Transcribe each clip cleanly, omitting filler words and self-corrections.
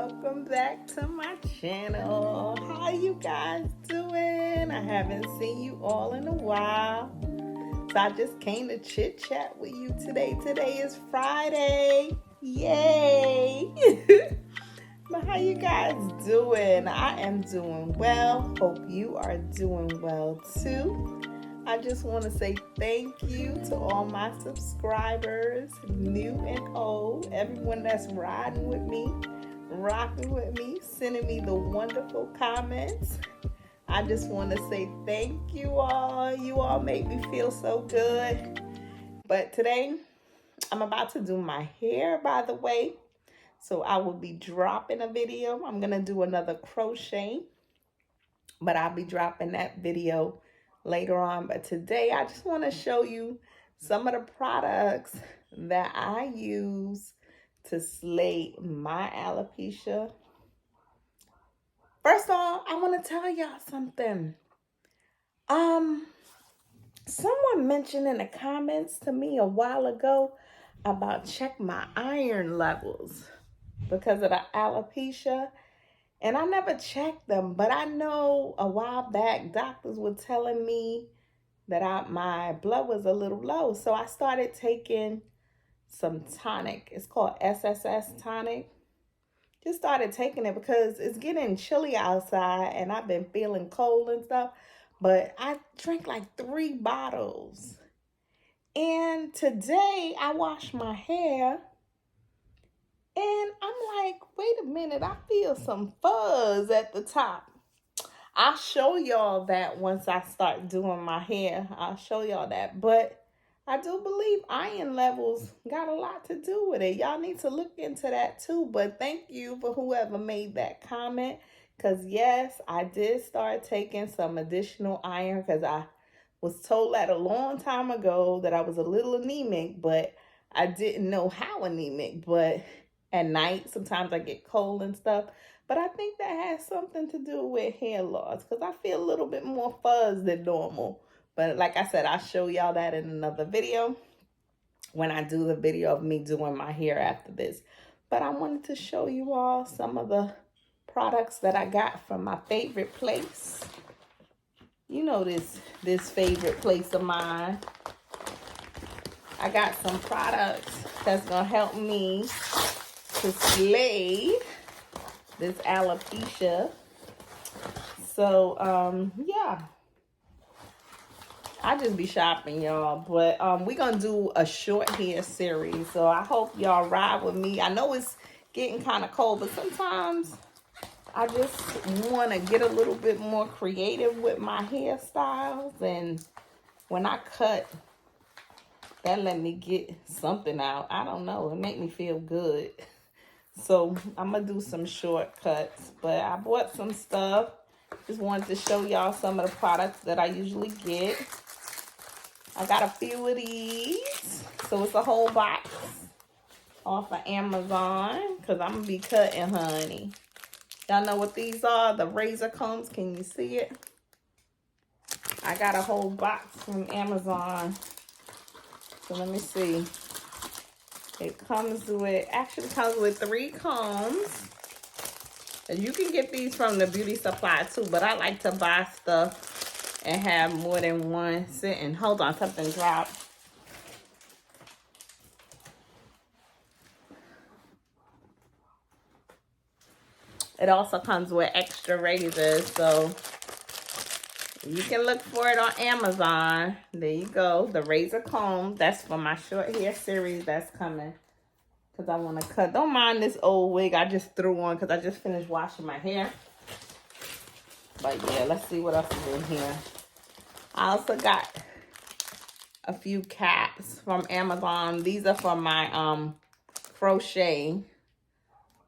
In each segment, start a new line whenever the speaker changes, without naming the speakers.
welcome back to my channel. How you guys doing? I haven't seen you all in a while, so I just came to chit chat with you today. Today is Friday. Yay! But how you guys doing? I am doing well. Hope you are doing well too. I just want to say thank you to all my subscribers, new and old, everyone that's riding with me, rocking with me, sending me the wonderful comments. I just want to say thank you all. You all make me feel so good. But today, I'm about to do my hair, by the way. So I will be dropping a video. I'm going to do another crochet, but I'll be dropping that video later on. But today I just want to show you some of the products that I use to slay my alopecia. First of all, I want to tell y'all something. Someone mentioned in the comments to me a while ago about check my iron levels because of the alopecia. And I never checked them, but I know a while back doctors were telling me that my blood was a little low. So I started taking some tonic. It's called SSS tonic. Just started taking it because it's getting chilly outside and I've been feeling cold and stuff. But I drank like 3 bottles. And today I washed my hair. And I'm like, wait a minute, I feel some fuzz at the top. I'll show y'all that once I start doing my hair. I'll show y'all that. But I do believe iron levels got a lot to do with it. Y'all need to look into that too. But thank you for whoever made that comment. Because yes, I did start taking some additional iron because I was told that a long time ago that I was a little anemic. But I didn't know how anemic. But at night, sometimes I get cold and stuff. But I think that has something to do with hair loss because I feel a little bit more fuzz than normal. But like I said, I'll show y'all that in another video when I do the video of me doing my hair after this. But I wanted to show you all some of the products that I got from my favorite place. You know this favorite place of mine. I got some products that's going to help me to slay this alopecia. So yeah, I just be shopping, y'all. But we're gonna do a short hair series, so I hope y'all ride with me. I know it's getting kind of cold, but sometimes I just want to get a little bit more creative with my hairstyles, and when I cut, that let me get something out. I don't know, it make me feel good. So I'm going to do some shortcuts, but I bought some stuff. Just wanted to show y'all some of the products that I usually get. I got a few of these. So it's a whole box off of Amazon because I'm going to be cutting, honey. Y'all know what these are? The razor combs. Can you see it? I got a whole box from Amazon. So let me see. It comes with, actually comes with 3 combs. And you can get these from the beauty supply too, but I like to buy stuff and have more than one sitting. Hold on, something dropped. It also comes with extra razors, so you can look for it on Amazon. There you go, the razor comb. That's for my short hair series that's coming. Because I want to cut. Don't mind this old wig I just threw on because I just finished washing my hair. But yeah, let's see what else is in here. I also got a few caps from Amazon. These are for my crochet.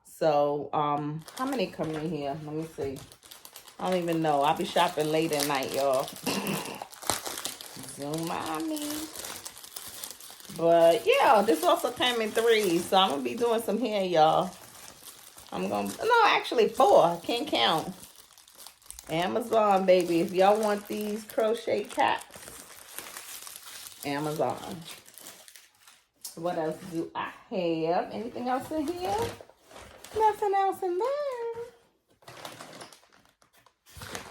So, how many come in here? Let me see. I don't even know. I'll be shopping late at night, y'all. Zoom on me. But yeah, this also came in 3. So I'm going to be doing some hair, y'all. No, actually 4. I can't count. Amazon, baby. If y'all want these crochet caps, Amazon. What else do I have? Anything else in here? Nothing else in there.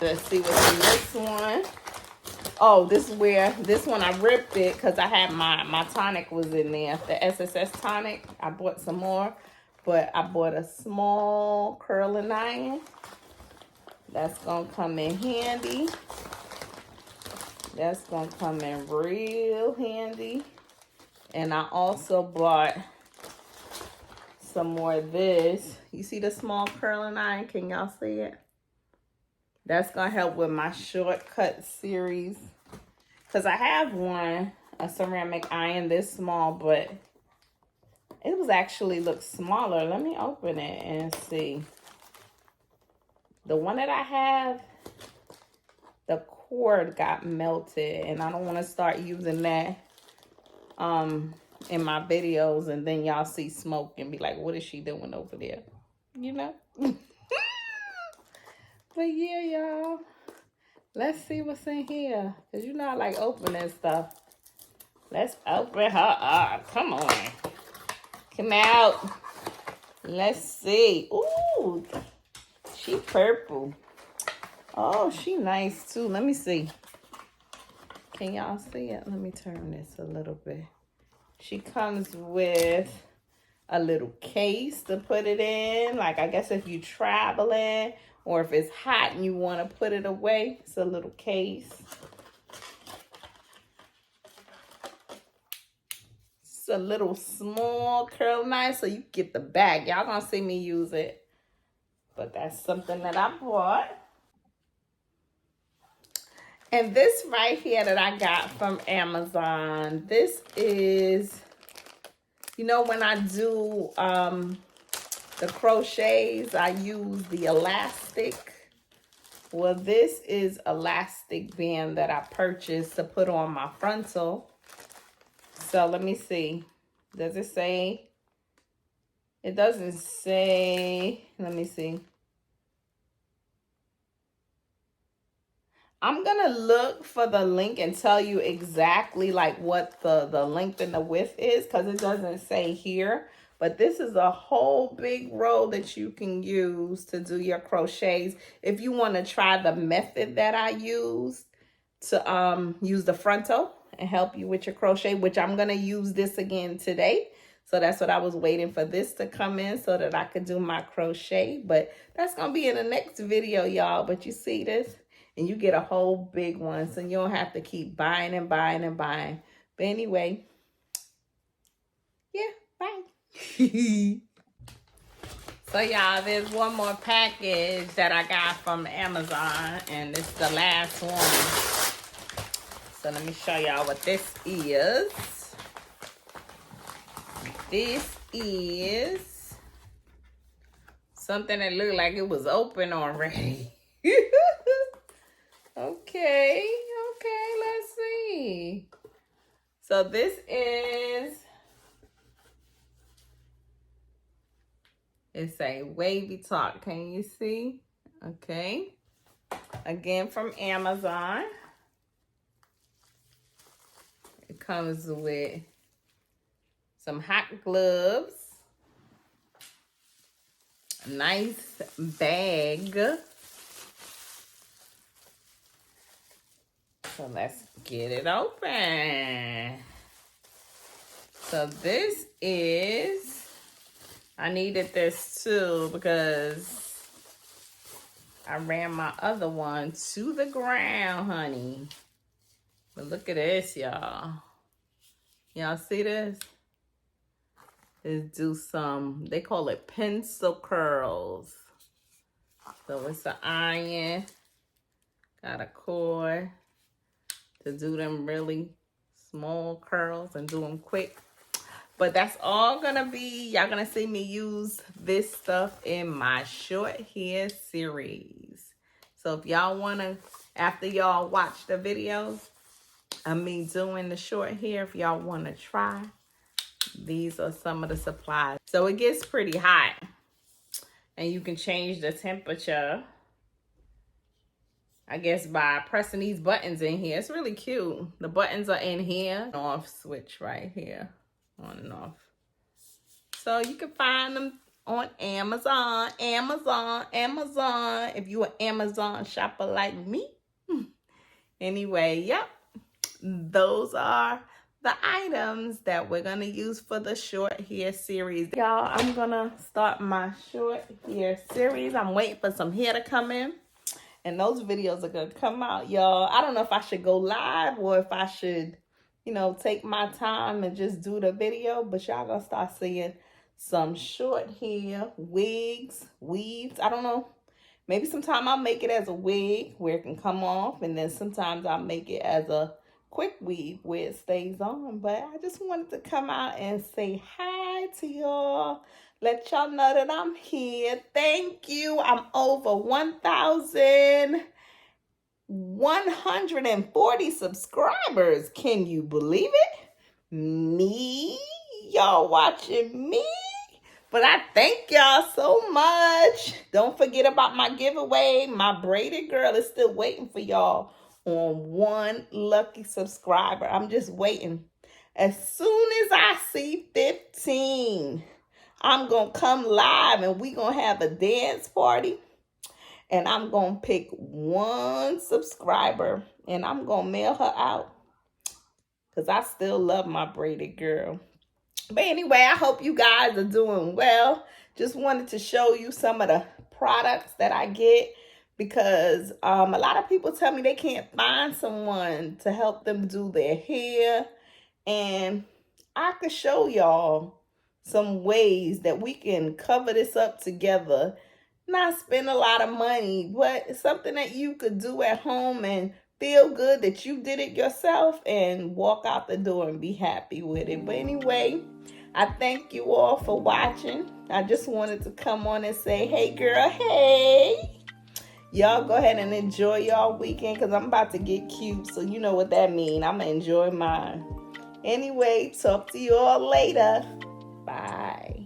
Let's see what's in this one. Oh, this is where, this one I ripped it because I had my tonic was in there. The SSS tonic. I bought some more. But I bought a small curling iron. That's going to come in handy. That's going to come in real handy. And I also bought some more of this. You see the small curling iron? Can y'all see it? That's going to help with my shortcut series. Because I have one, a ceramic iron this small, but it was actually look smaller. Let me open it and see. The one that I have, the cord got melted, and I don't want to start using that in my videos, and then y'all see smoke and be like, what is she doing over there? You know? But yeah, y'all. Let's see what's in here. Because you know I like opening stuff. Let's open her up. Come on. Come out. Let's see. Ooh. She purple. Oh, she nice too. Let me see. Can y'all see it? Let me turn this a little bit. She comes with a little case to put it in. Like, I guess if you're traveling or if it's hot and you want to put it away, it's a little case. It's a little small curl knife so you get the bag. Y'all gonna see me use it. But that's something that I bought. And this right here that I got from Amazon, this is, you know, when I do the crochets, I use the elastic. Well, this is elastic band that I purchased to put on my frontal. So let me see. Does it say? It doesn't say. Let me see. I'm going to look for the link and tell you exactly like what the length and the width is, because it doesn't say here. But this is a whole big roll that you can use to do your crochets. If you want to try the method that I used to use the frontal and help you with your crochet, which I'm going to use this again today. So that's what I was waiting for this to come in so that I could do my crochet. But that's going to be in the next video, y'all. But you see this? And you get a whole big one, so you don't have to keep buying and buying and buying. But anyway, yeah, bye. So y'all, there's one more package that I got from Amazon, and it's the last one. So let me show y'all what this is. This is something that looked like it was open already. Okay, let's see. So this is, it's a wavy top. Can you see? Okay. Again, from Amazon. It comes with some hot gloves, a nice bag. So let's get it open. So this is, I needed this too because I ran my other one to the ground, honey. But look at this, y'all. Y'all see this? Let's do some, they call it pencil curls. So it's an iron, got a cord to do them really small curls and do them quick. But that's all gonna be, y'all gonna see me use this stuff in my short hair series. So if y'all wanna, after y'all watch the videos of me doing the short hair, if y'all wanna try, these are some of the supplies. So it gets pretty hot and you can change the temperature, I guess, by pressing these buttons in here. It's really cute. The buttons are in here. Off switch right here. On and off. So you can find them on Amazon. Amazon. If you an Amazon shopper like me. Anyway, yep. Those are the items that we're going to use for the short hair series. Y'all, I'm going to start my short hair series. I'm waiting for some hair to come in. And those videos are going to come out, y'all. I don't know if I should go live or if I should, take my time and just do the video. But y'all going to start seeing some short hair, wigs, weaves. I don't know. Maybe sometime I'll make it as a wig where it can come off. And then sometimes I'll make it as a quick weave where it stays on. But I just wanted to come out and say hi to y'all. Let y'all know that I'm here. Thank you. I'm over 1,140 subscribers. Can you believe it? Me? Y'all watching me? But I thank y'all so much. Don't forget about my giveaway. My braided girl is still waiting for y'all on one lucky subscriber. I'm just waiting. As soon as I see 15, I'm going to come live and we going to have a dance party. And I'm going to pick one subscriber and I'm going to mail her out. Because I still love my braided girl. But anyway, I hope you guys are doing well. Just wanted to show you some of the products that I get. Because a lot of people tell me they can't find someone to help them do their hair. And I could show y'all some ways that we can cover this up together. Not spend a lot of money, but it's something that you could do at home and feel good that you did it yourself and walk out the door and be happy with it. But anyway, I thank you all for watching. I just wanted to come on and say, hey girl, hey. Y'all go ahead and enjoy y'all weekend because I'm about to get cute. So you know what that means. I'm going to enjoy mine. Anyway, talk to you all later. Bye.